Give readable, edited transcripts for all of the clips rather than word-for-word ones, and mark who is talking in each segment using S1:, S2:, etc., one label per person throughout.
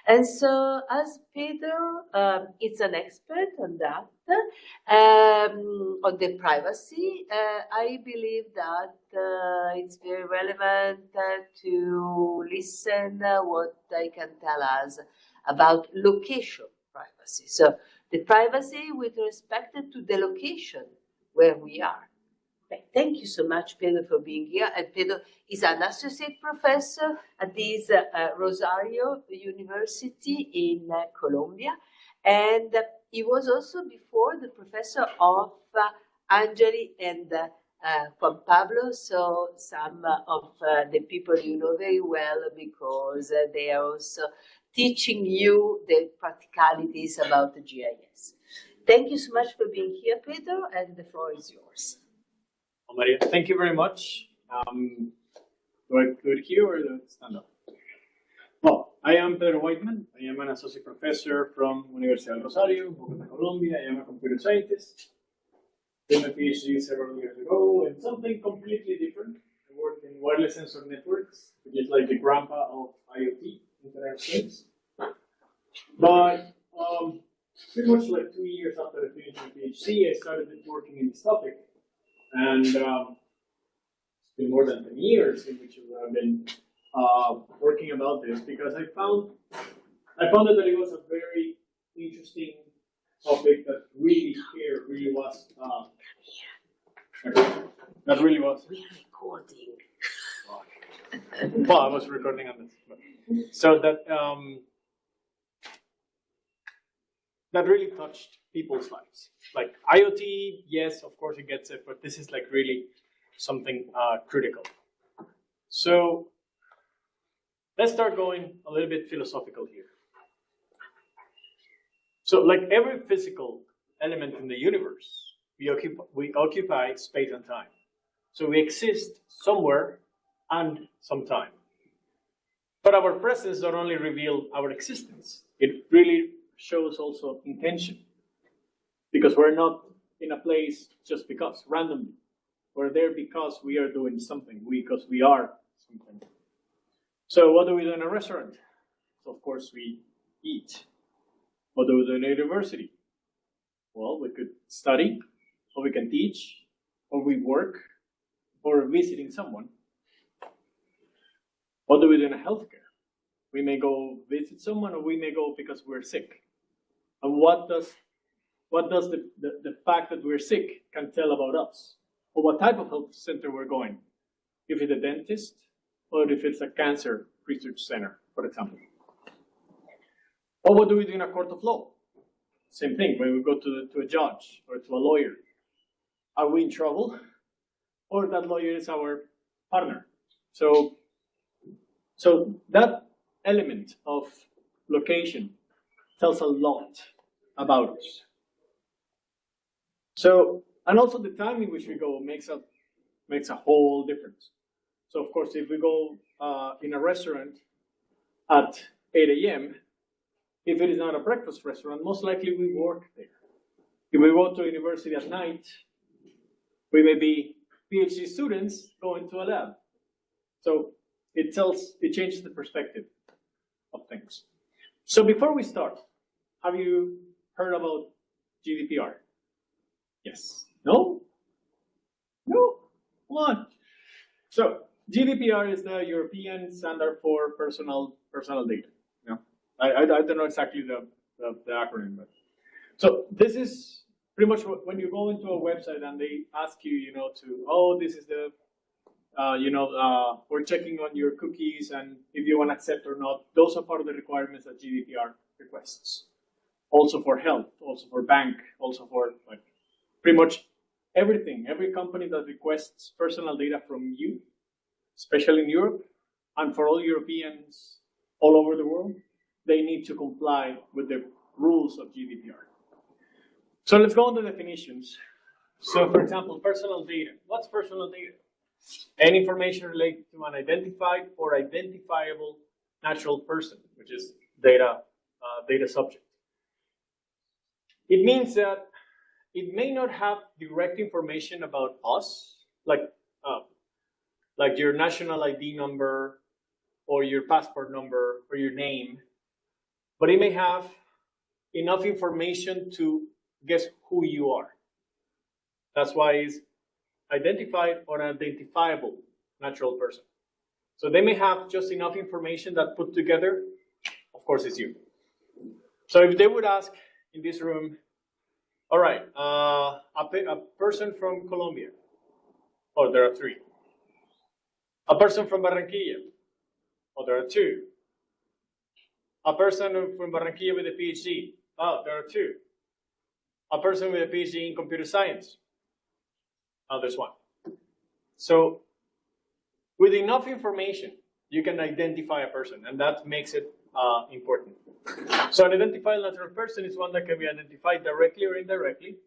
S1: And so, as Pedro is an expert on that, on the privacy, I believe that it's very relevant to listen what they can tell us about location privacy. So, the privacy with respect to the location where we are. Thank you so much, Pedro, for being here. And Pedro is an associate professor at this Rosario University in Colombia. And he was also before the professor of Angeli and Juan Pablo. So some of the people you know very well because they are also teaching you the practicalities about the GIS. Thank you so much for being here, Pedro, and the floor is yours.
S2: Well, Maria, thank you very much. Do I do it here or do I stand up? Well, I am Pedro Wightman. I am an associate professor from Universidad Rosario, Bogotà, Colombia. I am a computer scientist. Did my PhD several years ago in something completely different. I worked in wireless sensor networks, which is like the grandpa of IoT, Internet of Things. But pretty much like 2 years after I finished my PhD, I started working in this topic. And it's been more than 10 years in which I've been working about this because I found that it was a very interesting topic that really was. That really was.
S1: We are recording.
S2: Well, I was recording on this. So that really touched people's lives. Like IoT, yes, of course it gets it, but this is like really something critical. So let's start going a little bit philosophical here. So like every physical element in the universe, we occupy space and time. So we exist somewhere and sometime. But our presence not only reveals our existence, it really shows also intention. Because we're not in a place just because, randomly. We're there because we are doing something, because we are something. So what do we do in a restaurant? So of course we eat. What do we do in a university? Well, we could study, or we can teach, or we work, or visiting someone. What do we do in healthcare? We may go visit someone, or we may go because we're sick. And what does the fact that we're sick can tell about us? Or what type of health center we're going? If it's a dentist, or if it's a cancer research center, for example. Or what do we do in a court of law? Same thing, when we go to a judge or to a lawyer. Are we in trouble? Or that lawyer is our partner? So that element of location tells a lot about us. So, and also the time in which we go makes a whole difference. So of course, if we go in a restaurant at 8 a.m., if it is not a breakfast restaurant, most likely we work there. If we go to university at night, we may be PhD students going to a lab. So it changes the perspective of things. So before we start, have you heard about GDPR? Yes? No? No? Come on. So GDPR is the European standard for personal data. Yeah. I don't know exactly the acronym, but so this is pretty much when you go into a website and they ask you, this is the, we're checking on your cookies and if you want to accept or not. Those are part of the requirements that GDPR requests. Also for health, also for bank, also for like pretty much everything. Every company that requests personal data from you, especially in Europe, and for all Europeans all over the world, they need to comply with the rules of GDPR. So let's go on to definitions. So for example, personal data. What's personal data? Any information related to an identified or identifiable natural person, which is data subject. It means that it may not have direct information about us, like your national ID number, or your passport number, or your name, but it may have enough information to guess who you are. That's why it's identified or identifiable natural person. So they may have just enough information that put together, of course, it's you. So if they would ask in this room, all right, a person from Colombia, oh, there are 3. A person from Barranquilla, oh, there are 2. A person from Barranquilla with a PhD, oh, there are 2. A person with a PhD in computer science, oh, there's 1. So with enough information, you can identify a person, and that makes it important. So an identified natural person is one that can be identified directly or indirectly,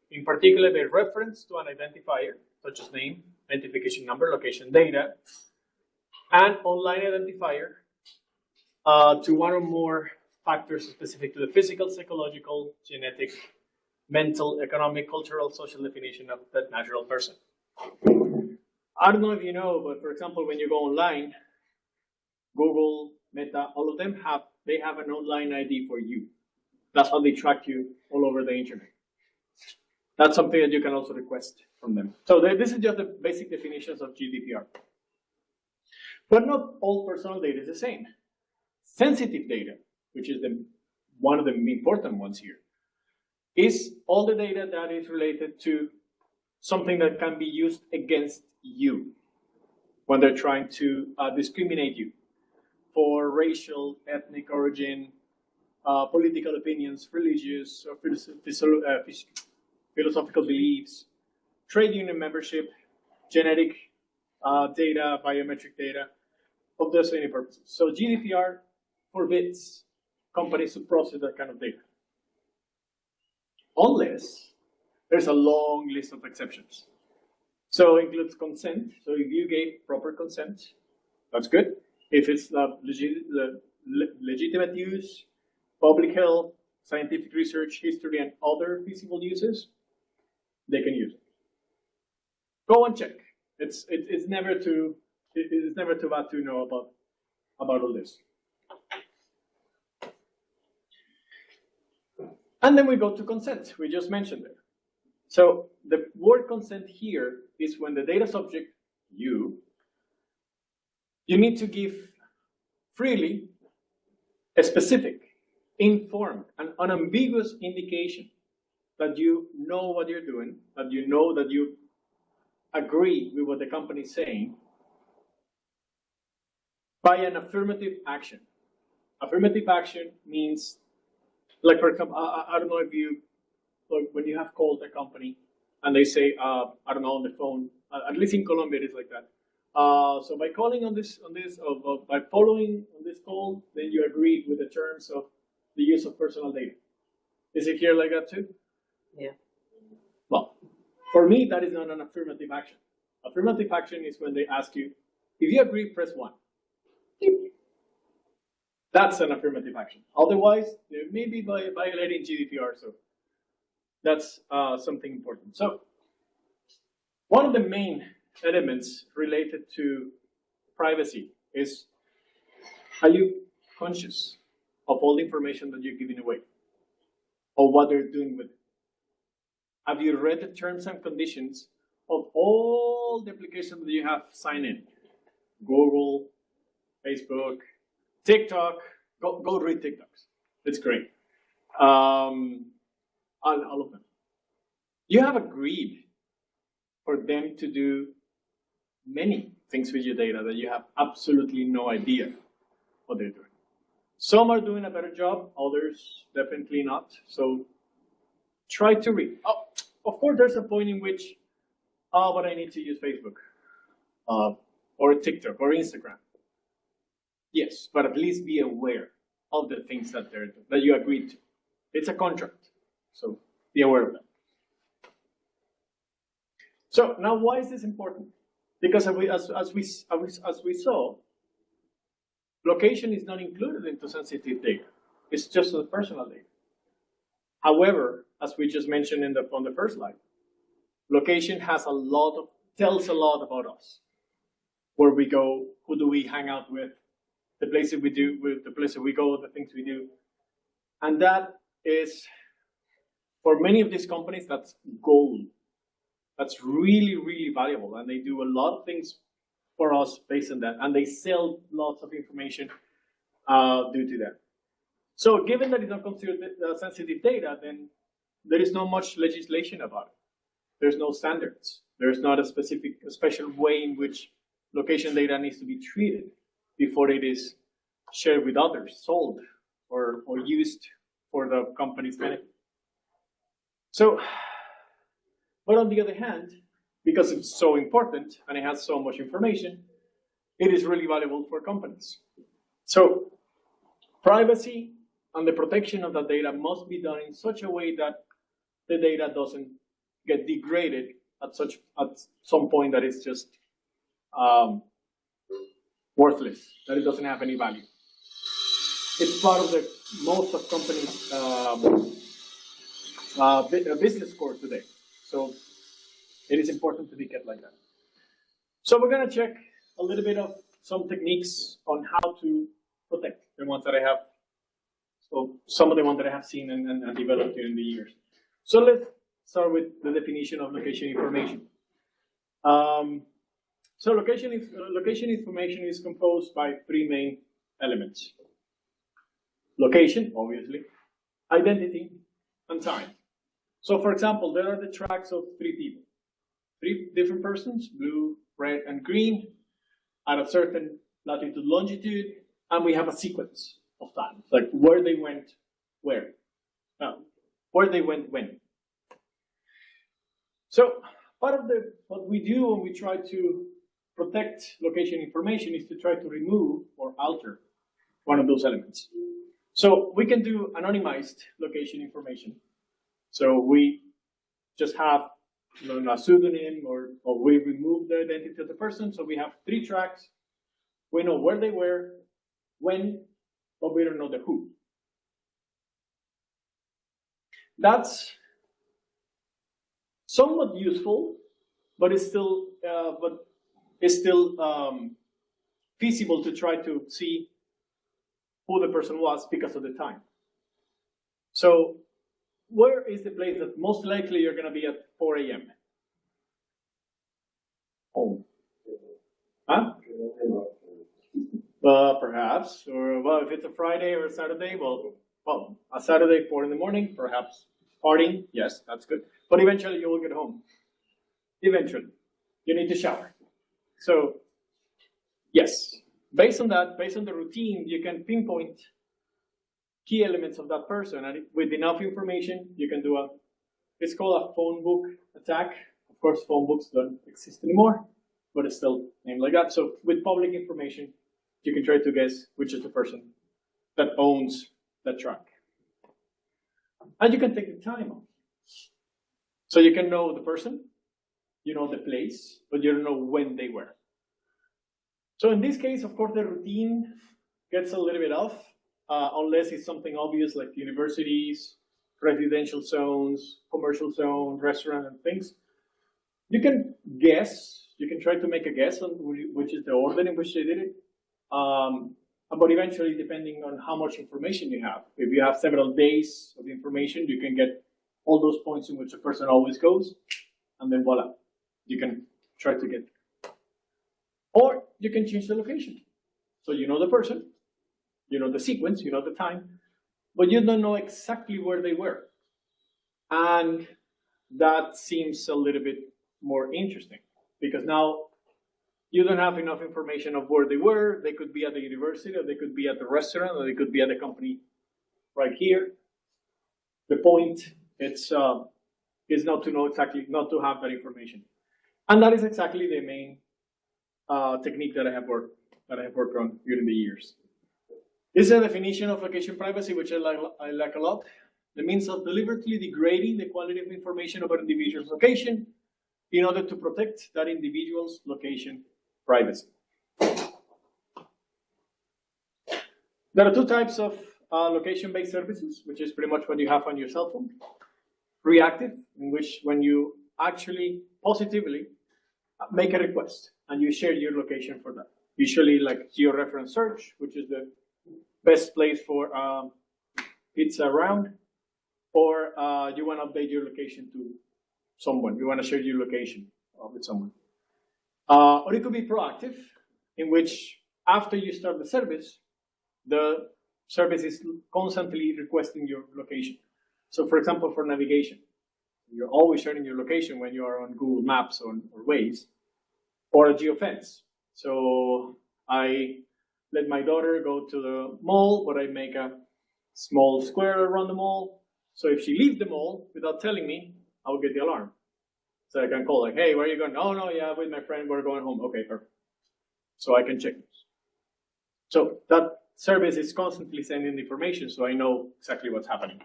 S2: in particular by reference to an identifier, such as name, identification number, location data, and online identifier to one or more factors specific to the physical, psychological, genetic, mental, economic, cultural, social definition of that natural person. I don't know if you know, but for example, when you go online, Google, Meta, all of them have an online ID for you. That's how they track you all over the internet. That's something that you can also request from them. So this is just the basic definitions of GDPR. But not all personal data is the same. Sensitive data, which is one of the important ones here, is all the data that is related to something that can be used against you when they're trying to discriminate you for racial, ethnic origin, political opinions, religious or philosophical beliefs, trade union membership, genetic data, biometric data, of those any purposes. So GDPR forbids companies to process that kind of data, unless there's a long list of exceptions. So it includes consent. So if you gave proper consent, that's good. If it's legitimate use, public health, scientific research, history, and other feasible uses, they can use it. Go and check. It's never too bad to know about all this. And then we go to consent. We just mentioned it. So the word consent here is when the data subject, you need to give freely a specific, informed, and unambiguous indication that you know what you're doing, that you know that you agree with what the company is saying, by an affirmative action. Affirmative action means, like for example, I don't know if you, like when you have called a company and they say, I don't know, on the phone, at least in Colombia it is like that. So by calling by following on this call, then you agree with the terms of the use of personal data. Is it here like that too?
S1: Yeah.
S2: Well, for me, that is not an affirmative action. Affirmative action is when they ask you, if you agree, press 1. That's an affirmative action. Otherwise, they may be violating GDPR, so that's something important. So one of the main elements related to privacy is, are you conscious of all the information that you're giving away or what they're doing with it? Have you read the terms and conditions of all the applications that you have signed in? Google, Facebook, TikTok. Go read TikToks. It's great. All of them. You have agreed for them to do many things with your data that you have absolutely no idea what they're doing. Some are doing a better job, others definitely not. So try to read. Oh, of course, there's a point in which, but I need to use Facebook or TikTok or Instagram. Yes, but at least be aware of the things that you agreed to. It's a contract, so be aware of that. So now, why is this important? Because as we saw, location is not included into sensitive data. It's just the personal data. However, as we just mentioned on the first slide, location tells a lot about us. Where we go, who do we hang out with, the places we do, the places we go, the things we do. And that is, for many of these companies, that's gold. That's really, really valuable. And they do a lot of things for us based on that. And they sell lots of information due to that. So given that it's not considered sensitive data, then there is not much legislation about it. There's no standards. There's not a special way in which location data needs to be treated before it is shared with others, sold, or used for the company's benefit. So, but on the other hand, because it's so important and it has so much information, it is really valuable for companies. So, privacy and the protection of the data must be done in such a way that the data doesn't get degraded at some point that it's just worthless, that it doesn't have any value. It's part of the most of companies' business core today. So it is important to be kept like that. So we're going to check a little bit of some techniques on how to protect the ones that I have. So some of the ones that I have seen and developed during the years. So let's start with the definition of location information. So location information is composed by three main elements. Location, obviously, identity, and time. So for example, there are the tracks of three people. Three different persons, blue, red, and green, at a certain latitude, longitude, and we have a sequence of time, like where they went, where they went, when. So part of what we do when we try to protect location information is to try to remove or alter one of those elements. So we can do anonymized location information. So we just have a pseudonym or we remove the identity of the person. So we have three tracks. We know where they were, when, but we don't know the who. That's somewhat useful, but it's still feasible to try to see who the person was because of the time. So where is the place that most likely you're going to be at 4 a.m.? Home. Huh? Perhaps. Or, well, if it's a Friday or a Saturday, well, a Saturday, 4 in the morning, perhaps partying. Yes, that's good. But eventually you will get home. Eventually. You need to shower. So, yes. Based on that, based on the routine, you can pinpoint key elements of that person. And with enough information, you can do it's called a phone book attack. Of course, phone books don't exist anymore, but it's still named like that. So with public information, you can try to guess which is the person that owns that truck. And you can take the time off. So you can know the person, you know the place, but you don't know when they were. So in this case, of course, the routine gets a little bit off, unless it's something obvious like universities, residential zones, commercial zone, restaurant, and things. You can guess, you can try to make a guess on which is the order in which they did it. But eventually, depending on how much information you have, if you have several days of information, you can get all those points in which a person always goes, and then voila, you can try to get. Or you can change the location. So you know the person, you know the sequence, you know the time, but you don't know exactly where they were. And that seems a little bit more interesting because now you don't have enough information of where they were. They could be at the university, or they could be at the restaurant, or they could be at the company right here. The point is not to know exactly, not to have that information. And that is exactly the main technique that I have worked on during the years. This is a definition of location privacy, which I like a lot. The means of deliberately degrading the quality of information about an individual's location in order to protect that individual's location privacy. There are two types of location-based services, which is pretty much what you have on your cell phone. Reactive, in which when you actually positively make a request and you share your location for that. Usually like georeference search, which is the best place for it pizza around, or you want to update your location to someone. You want to share your location with someone. Or it could be proactive, in which after you start the service is constantly requesting your location. So for example, for navigation, you're always sharing your location when you are on Google Maps or Waze, or a geofence. So I let my daughter go to the mall, but I make a small square around the mall. So if she leaves the mall without telling me, I will get the alarm. So I can call like, hey, where are you going? Oh, no, yeah, with my friend, we're going home. Okay, perfect. So I can check this. So that service is constantly sending information, so I know exactly what's happening.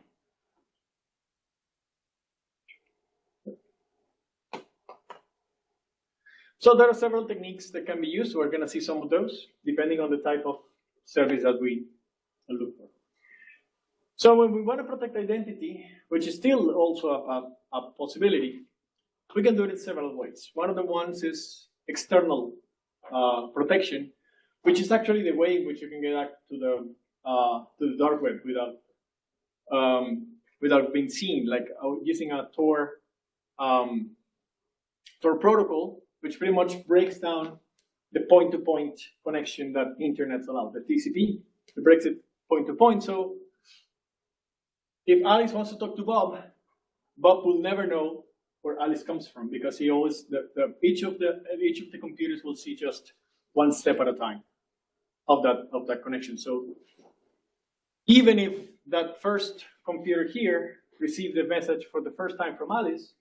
S2: So there are several techniques that can be used. We're going to see some of those, depending on the type of service that we look for. So when we want to protect identity, which is still also a possibility, we can do it in several ways. One of the ones is external protection, which is actually the way in which you can get back to the dark web without being seen, like using a Tor protocol, which pretty much breaks down the point-to-point connection that internet's allowed. The TCP, it breaks it point-to-point. So if Alice wants to talk to Bob, Bob will never know where Alice comes from, because he always each of the computers will see just one step at a time of that connection. So even if that first computer here received the message for the first time from Alice,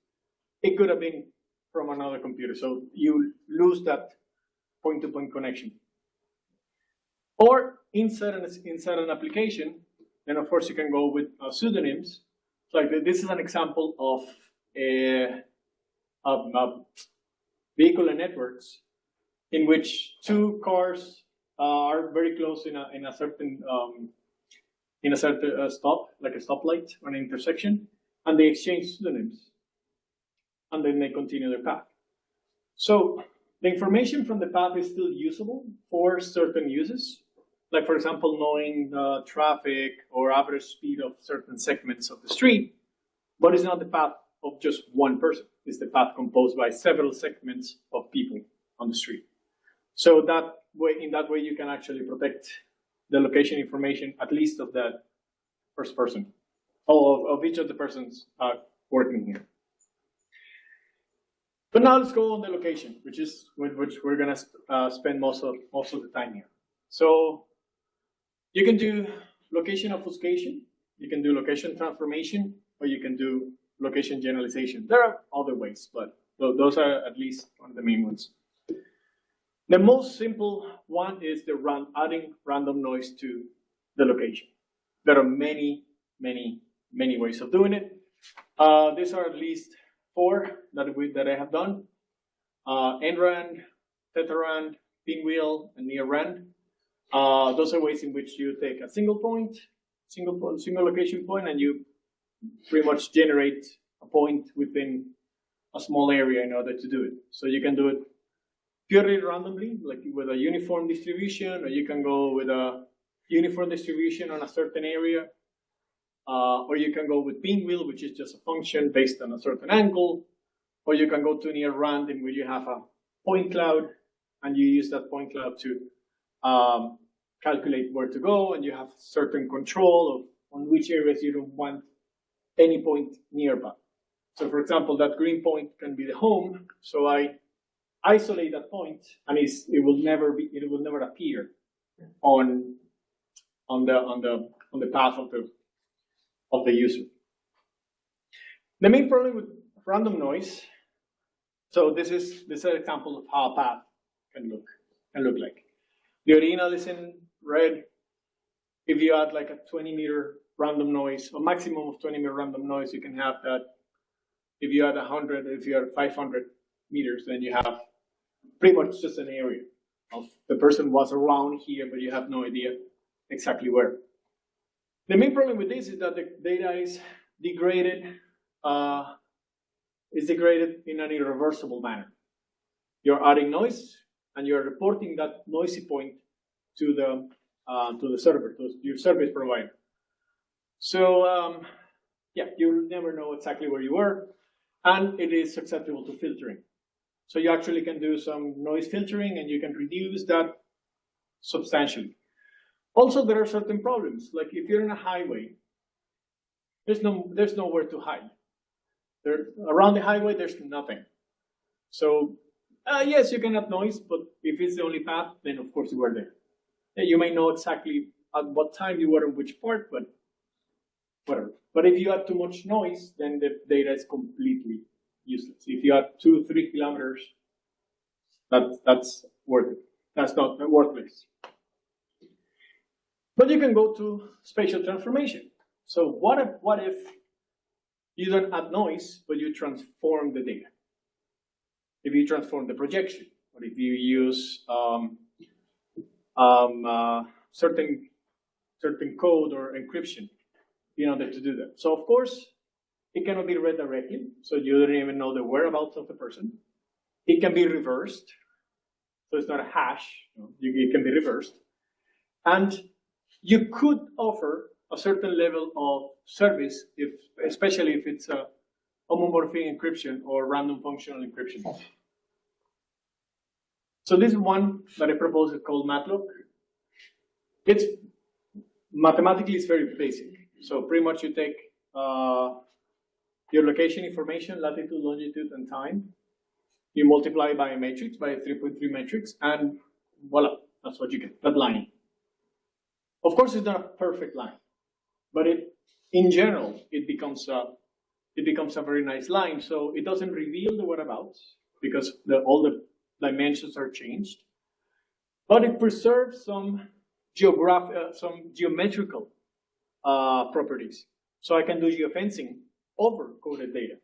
S2: it could have been from another computer. So you lose that point-to-point connection. Or inside an application, then of course you can go with pseudonyms. Like this is an example of vehicular networks in which two cars are very close in a certain stop, like a stoplight or an intersection, and they exchange pseudonyms, and then they continue their path. So the information from the path is still usable for certain uses, like for example knowing the traffic or average speed of certain segments of the street, but it's not the path of just one person. It's the path composed by several segments of people on the street. So in that way, you can actually protect the location information, at least of that first person, of each of the persons working here. But now let's go on the location, which we're going to spend most of the time here. So you can do location obfuscation, you can do location transformation, or you can do location generalization. There are other ways, but those are at least one of the main ones. The most simple one is adding random noise to the location. There are many ways of doing it. These are at least 4 that I have done. NRAND, tetrarand, pinwheel, and nearrand. Those are ways in which you take a single location point, and you pretty much generate a point within a small area in order to do it. So you can do it purely randomly, like with a uniform distribution, or you can go with a uniform distribution on a certain area, or you can go with pinwheel, which is just a function based on a certain angle, or you can go to near rand, in which you have a point cloud, and you use that point cloud to calculate where to go, and you have certain control of on which areas you don't want any point nearby. So for example, that green point can be the home, so I isolate that point, and it will never appear on the path of the user. The main problem with random noise. So this is an example of how a path can look like. The original is in red. If you add like a 20-meter random noise, a maximum of 20-meter random noise, you can have that. If you add 100, if you add 500 meters, then you have pretty much just an area of the person was around here, but you have no idea exactly where. The main problem with this is that the data is degraded in an irreversible manner. You're adding noise, and you're reporting that noisy point to the server, to your service provider. So yeah, you'll never know exactly where you were, and it is susceptible to filtering. So you actually can do some noise filtering, and you can reduce that substantially. Also, there are certain problems, like if you're in a highway, there's nowhere to hide. Around the highway, there's nothing. So yes, you can add noise, but if it's the only path, then of course you were there. You may know exactly at what time you were in which part, but whatever. But if you add too much noise, then the data is completely useless. If you add 2-3 kilometers, that's worth it. That's not worthless. But you can go to spatial transformation. So what if you don't add noise, but you transform the data? If you transform the projection, or if you use certain code or encryption in order to do that. So of course, it cannot be read directly, so you don't even know the whereabouts of the person. It can be reversed, so it's not a hash, it can be reversed. And you could offer a certain level of service, especially if it's a homomorphic encryption or random functional encryption. So this one that I propose is called Matlock. It's mathematically it's very basic. So pretty much you take your location information, latitude, longitude, and time. You multiply by a matrix, by a 3.3 matrix, and voila, that's what you get, that line. Of course, it's not a perfect line, but in general, it becomes a very nice line. So it doesn't reveal the whereabouts because all the dimensions are changed, but it preserves some geometrical properties. So I can do geofencing over coded data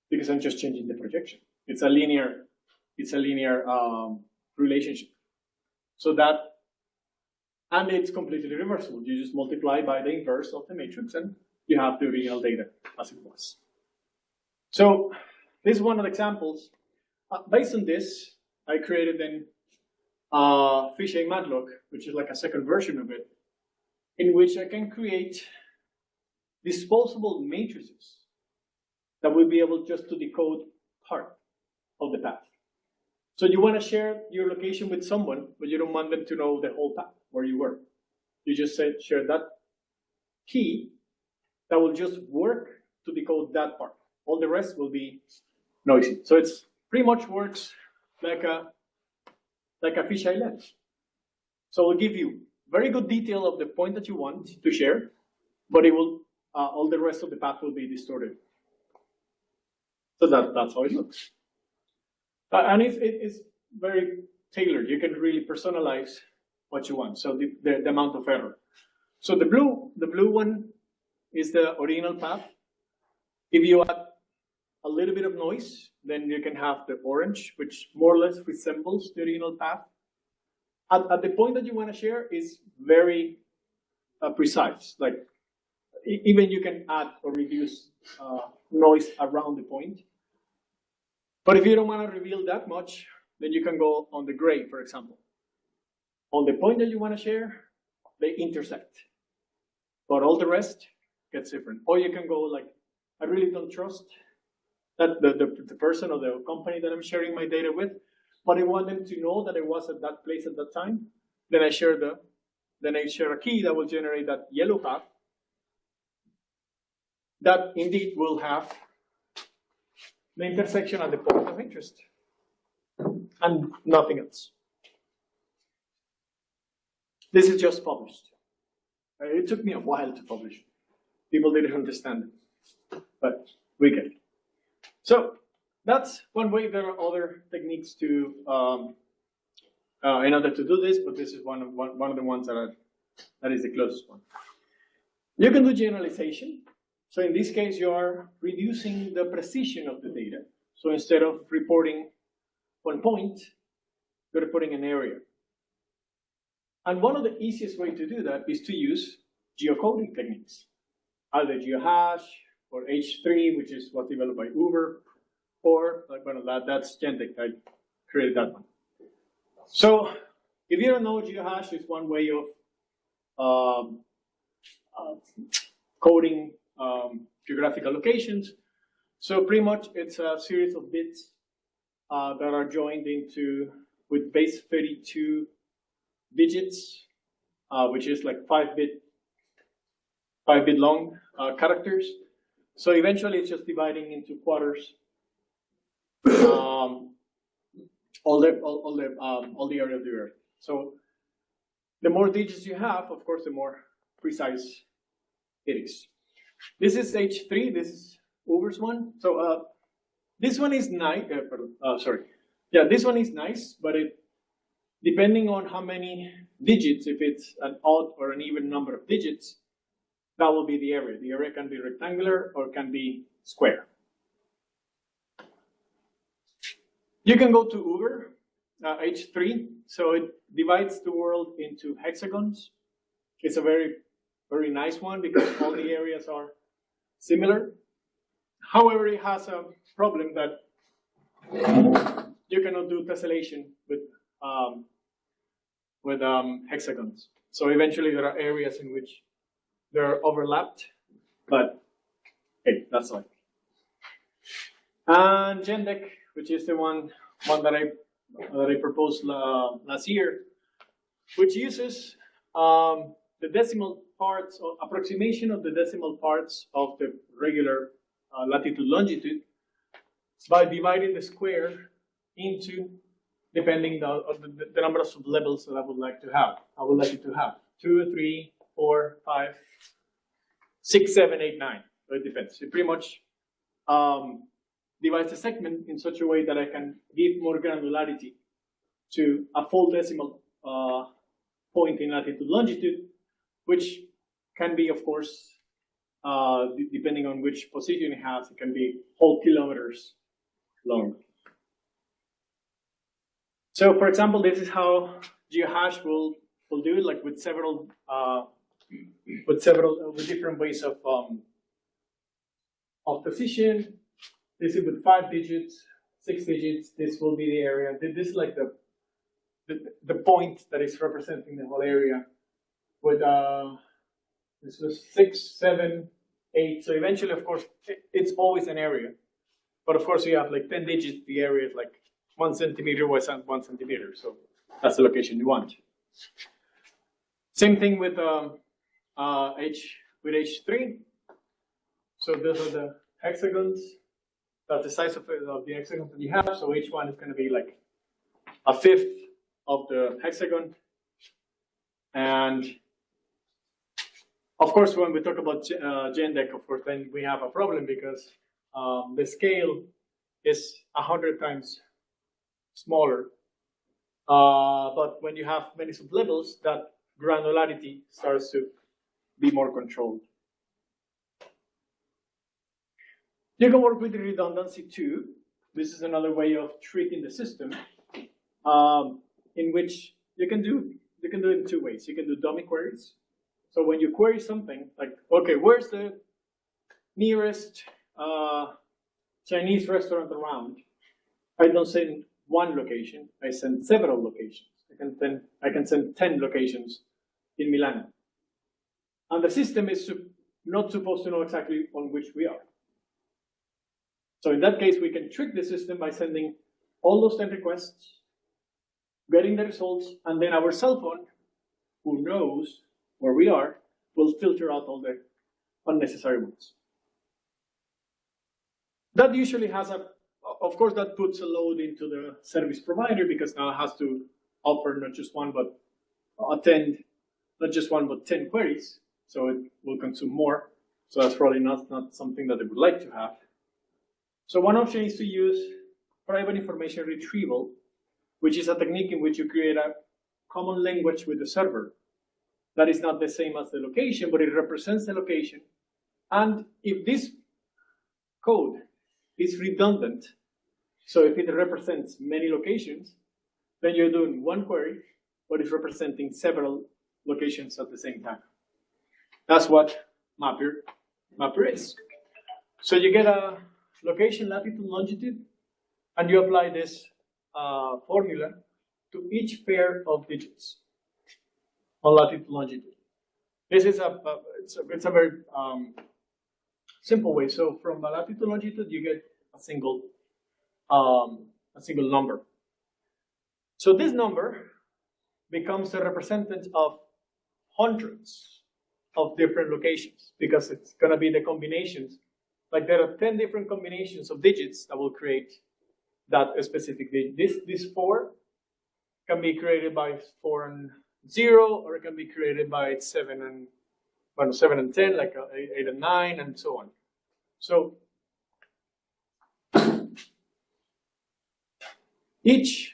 S2: because I'm just changing the projection. It's a linear relationship. So that, and it's completely reversible. You just multiply by the inverse of the matrix and you have the original data as it was. So this is one of the examples. Based on this, I created then Fisheye Matlock, which is like a second version of it, in which I can create disposable matrices that will be able just to decode part of the path. So you want to share your location with someone, but you don't want them to know the whole path where you were. You just share that key that will just work to decode that part. All the rest will be noisy. So it's pretty much works like a fisheye lens. So it will give you very good detail of the point that you want to share, but it will all the rest of the path will be distorted. So that's how it looks. And it's very tailored. You can really personalize what you want. So the amount of error. So the blue one is the original path. If you add a little bit of noise, then you can have the orange, which more or less resembles the original path. At the point that you want to share is very precise. Like even you can add or reduce noise around the point. But if you don't want to reveal that much, then you can go on the gray, for example. On the point that you want to share, they intersect. But all the rest gets different. Or you can go like, I really don't trust that the person or the company that I'm sharing my data with, but I want them to know that I was at that place at that time. Then I share a key that will generate that yellow path that indeed will have the intersection at the point of interest and nothing else. This is just published. It took me a while to publish. People didn't understand it, but we get it. So that's one way. There are other techniques to in order to do this, but this is one of the ones that is the closest one. You can do generalization. So in this case, you are reducing the precision of the data. So instead of reporting one point, you're reporting an area. And one of the easiest ways to do that is to use geocoding techniques, either geohash or H3, which is what's developed by Uber, or that's Gentek. I created that one. So if you don't know, geohash is one way of coding geographical locations. So pretty much it's a series of bits that are joined into with base 32 digits, which is like 5-bit long characters. So eventually it's just dividing into quarters all the area of the Earth. So the more digits you have, of course, the more precise it is. This is H3. This is Uber's one. So this one is nice. This one is nice, but it depending on how many digits, if it's an odd or an even number of digits, that will be the area. The area can be rectangular or can be square. You can go to Uber, H3. So it divides the world into hexagons. It's a very, very nice one because all the areas are similar. However, it has a problem that you cannot do tessellation with hexagons. So eventually there are areas in which they're overlapped, but hey, that's life. And GenDec, which is the one that I proposed last year, which uses the decimal parts or approximation of the decimal parts of the regular latitude longitude by dividing the square into depending the number of levels that I would like to have. I would like it to have 2, 3, 4, 5, 6, 7, 8, 9. So it depends. It pretty much divides the segment in such a way that I can give more granularity to a full decimal point in latitude longitude, which can be, of course, depending on which position it has, it can be whole kilometers long. So, for example, this is how GeoHash will do it, like with different ways of position. This is with 5 digits, 6 digits. This will be the area. This is like the point that is representing the whole area. With this was 6, 7, 8. So eventually, of course, it's always an area. But of course, you have like 10 digits. The area is like 1 centimeter by 1 centimeter. So that's the location you want. Same thing with H3. So those are the hexagons. That's the size of the hexagon that you have. So H1 is going to be like 1/5 of the hexagon. And of course, when we talk about GenDec, of course, then we have a problem because the scale is 100 times smaller. But when you have many sublevels, that granularity starts to be more controlled. You can work with the redundancy too. This is another way of treating the system, in which you can do it in 2 ways. You can do dummy queries. So when you query something like, okay, where's the nearest Chinese restaurant around? I don't send 1 location. I send several locations. I can send 10 locations in Milan, and the system is not supposed to know exactly on which we are. So in that case, we can trick the system by sending all those 10 requests, getting the results, and then our cell phone, who knows where we are, will filter out all the unnecessary ones. That usually has of course, that puts a load into the service provider because now it has to offer not just 1, but attend not just 1, but 10 queries. So it will consume more. So that's probably not something that they would like to have. So one option is to use private information retrieval, which is a technique in which you create a common language with the server. That is not the same as the location, but it represents the location. And if this code is redundant, so if it represents many locations, then you're doing 1 query, but it's representing several locations at the same time. That's what mapper is. So you get a location, latitude, longitude, and you apply this formula to each pair of digits on latitude, longitude. This is it's a very simple way. So from latitude to longitude, you get a single number. So this number becomes a representative of hundreds of different locations because it's going to be the combinations. Like there are 10 different combinations of digits that will create that specific digit. This 4 can be created by 4 and 0, or it can be created by 7 and 10, like 8 and 9, and so on. So each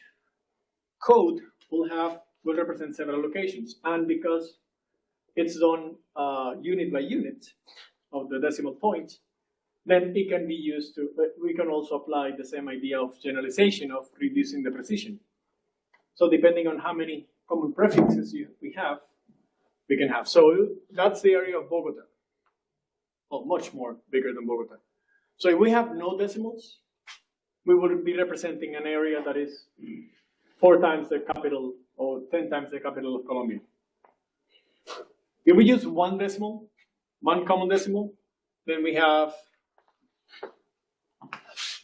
S2: code will represent several locations, and because it's done unit by unit of the decimal point, then it can be used to. We can also apply the same idea of generalization of reducing the precision. So depending on how many common prefixes we can have. So that's the area of Bogotà. Well, much more bigger than Bogotà. So if we have no decimals, we would be representing an area that is 4 times the capital or 10 times the capital of Colombia. If we use one decimal, one common decimal, then we have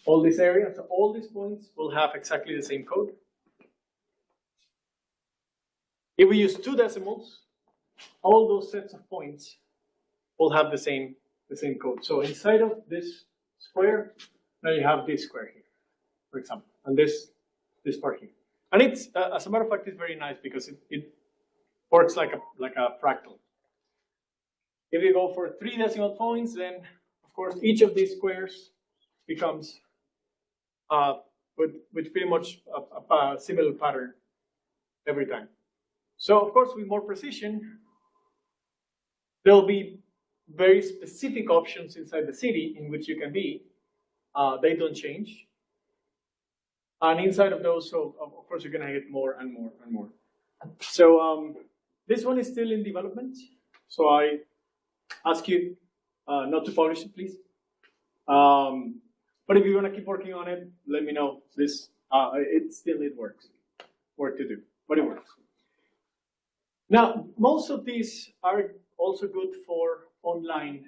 S2: all this area. So all these points will have exactly the same code. If we use 2 decimals, all those sets of points will have the same code. So inside of this square, now you have this square here, for example, and this part here. And it's, as a matter of fact, it's very nice because it works like a fractal. If you go for 3 decimal points, then of course each of these squares becomes with pretty much a similar pattern every time. So of course, with more precision, there'll be very specific options inside the city in which you can be. They don't change. And inside of those, so of course, you're going to get more and more and more. So this one is still in development. So I ask you not to publish it, please. But if you want to keep working on it, let me know. This it still needs work to do, but it works. Now, most of these are also good for online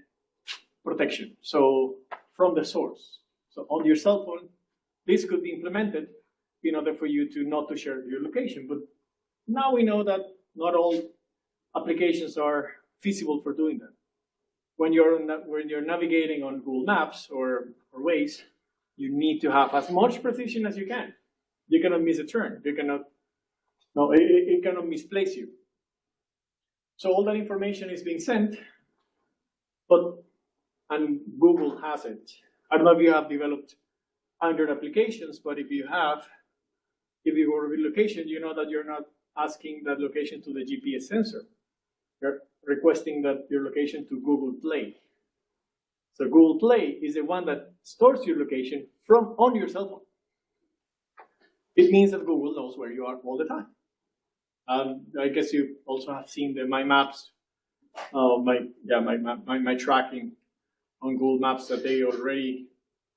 S2: protection. So from the source. So on your cell phone, this could be implemented in order for you not to share your location. But now we know that not all applications are feasible for doing that. When you're navigating on Google Maps or Waze, you need to have as much precision as you can. You cannot miss a turn. It cannot misplace you. So all that information is being sent, and Google has it. I don't know if you have developed Android applications, but if you go to a location, you know that you're not asking that location to the GPS sensor. You're requesting that your location to Google Play. So Google Play is the one that stores your location on your cell phone. It means that Google knows where you are all the time. I guess you also have seen my maps, my tracking on Google Maps that they already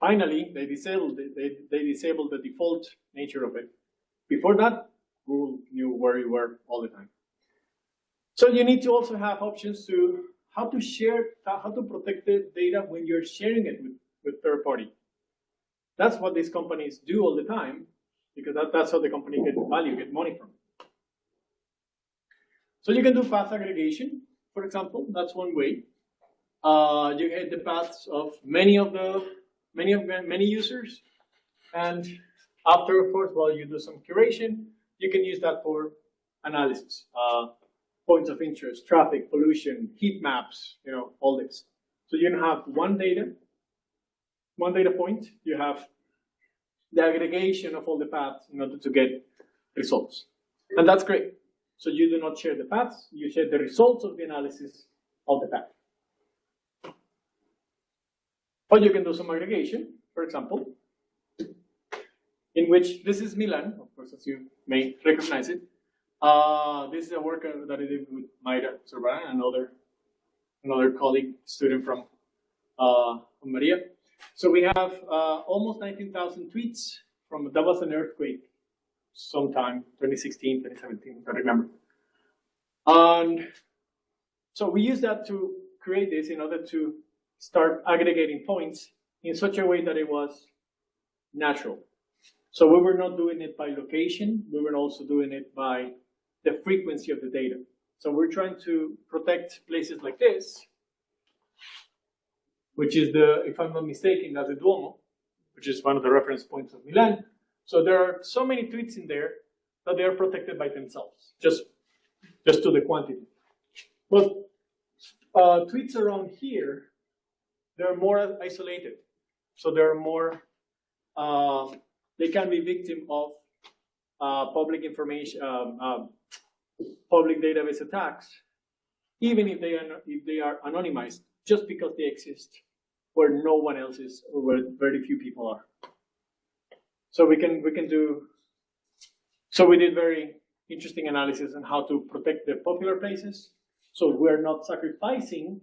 S2: they disabled the default nature of it. Before that, Google knew where you were all the time. So you need to also have options to how to protect the data when you're sharing it with third party. That's what these companies do all the time, because that's how the company get money from. So you can do path aggregation, for example. That's one way. You get the paths of many users, and after, of course, while you do some curation, you can use that for analysis, points of interest, traffic, pollution, heat maps, all this. So you don't have one data point. You have the aggregation of all the paths in order to get results, and that's great. So you do not share the paths, you share the results of the analysis of the path. Or you can do some aggregation, for example, in which this is Milan, of course, as you may recognize it. This is a work that I did with Mayra Sorban, another colleague, student from Maria. So we have almost 19,000 tweets that was an earthquake sometime 2016, 2017, I don't remember. And So we use that to create this in order to start aggregating points in such a way that it was natural. So we were not doing it by location, we were also doing it by the frequency of the data. So we're trying to protect places like this, which is the, if I'm not mistaken, that's the Duomo, which is one of the reference points of Milan. So there are so many tweets in there that they are protected by themselves, just to the quantity. But tweets around here, they're more isolated. So they're more, they can be victim of public information, public database attacks, even if they are anonymized, just because they exist where no one else is, or where very few people are. So we did very interesting analysis on how to protect the popular places. So we're not sacrificing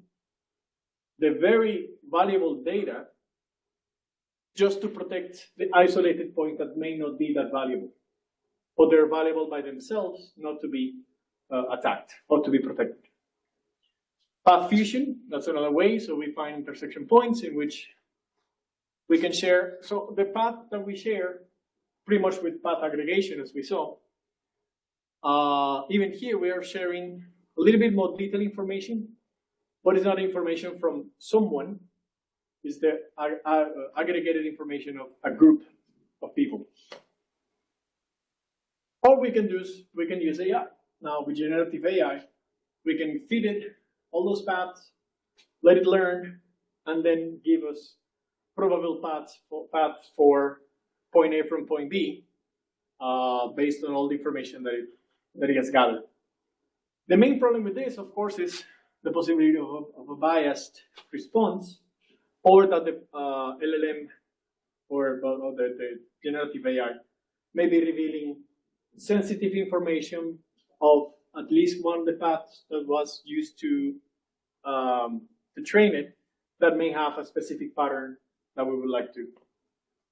S2: the very valuable data just to protect the isolated point that may not be that valuable. But they're valuable by themselves, not to be attacked or to be protected. Path fusion, that's another way. So we find intersection points in which we can share. So the path that we share, pretty much with path aggregation, as we saw, even here we are sharing a little bit more detailed information, but it's not information from someone. It's the aggregated information of a group of people. Or we can use AI. Now with generative AI, we can feed it all those paths, let it learn, and then give us probable paths for point A from point B, based on all the information that it has gathered. The main problem with this, of course, is the possibility of a biased response, or that the LLM or the generative AI may be revealing sensitive information of at least one of the paths that was used to train it, that may have a specific pattern that we would like to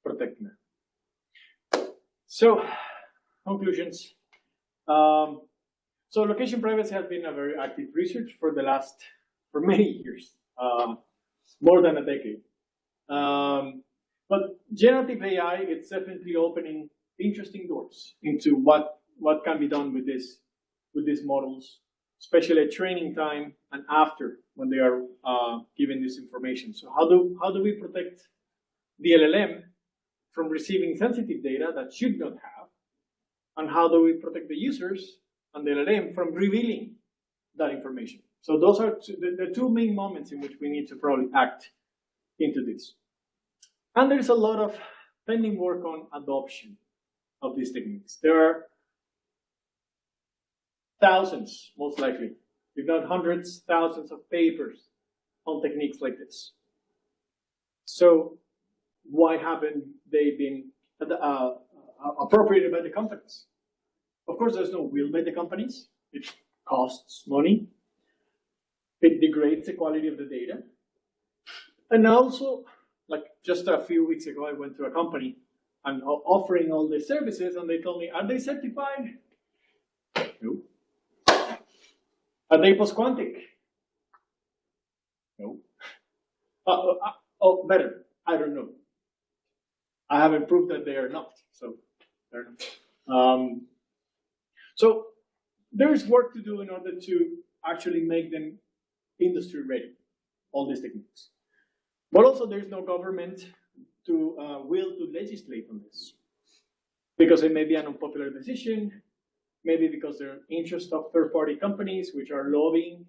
S2: protect now. So, conclusions. So location privacy has been a very active research for many years, more than a decade. But generative AI, it's definitely opening interesting doors into what can be done with these models, especially at training time and after, when they are given this information. So how do we protect the LLM from receiving sensitive data that should not have? And how do we protect the users and the LLM from revealing that information? So those are the two main moments in which we need to probably act into this. And there's a lot of pending work on adoption of these techniques. There are thousands, most likely, if not hundreds, thousands of papers on techniques like this. So why haven't they been appropriated by the companies? Of course, there's no will by the companies. It costs money. It degrades the quality of the data. And also, like just a few weeks ago, I went to a company and offering all the services, and they told me, are they certified? No. Are they post-quantic? No. Better. I don't know. I haven't proved that they are not, so they're not. So there's work to do in order to actually make them industry ready, all these techniques. But also there's no government to will to legislate on this, because it may be an unpopular decision, maybe because there are interests of third-party companies which are lobbying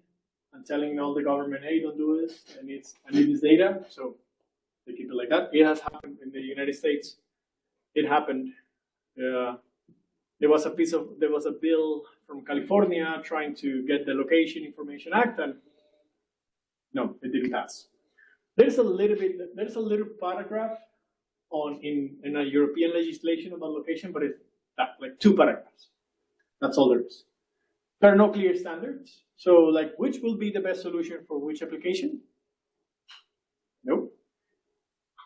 S2: and telling all the government, hey, don't do this, I need this data, so they keep it like that. It has happened in the United States. It happened. There was a bill from California trying to get the Location Information Act, and no, it didn't pass. There's a little paragraph in a European legislation about location, but it's like 2 paragraphs. That's all there is. There are no clear standards. So, like, which will be the best solution for which application? No.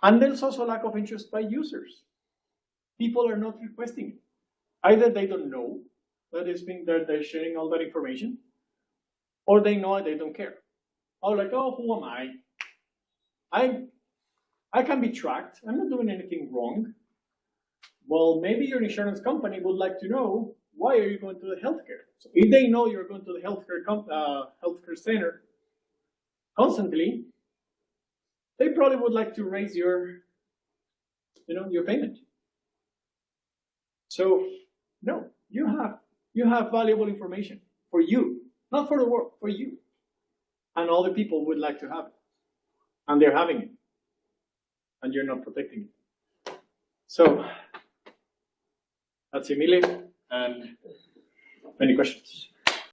S2: And there's also lack of interest by users. People are not requesting it. Either they don't know that they're sharing all that information, or they know it, they don't care. Or like, oh, who am I? I can be tracked. I'm not doing anything wrong. Well, maybe your insurance company would like to know, why are you going to the healthcare? So if they know you're going to the healthcare center constantly, they probably would like to raise your payment. So no, you have valuable information for you, not for the world, for you. And other people would like to have it, and they're having it, and you're not protecting it. So that's it, Mile, and any questions?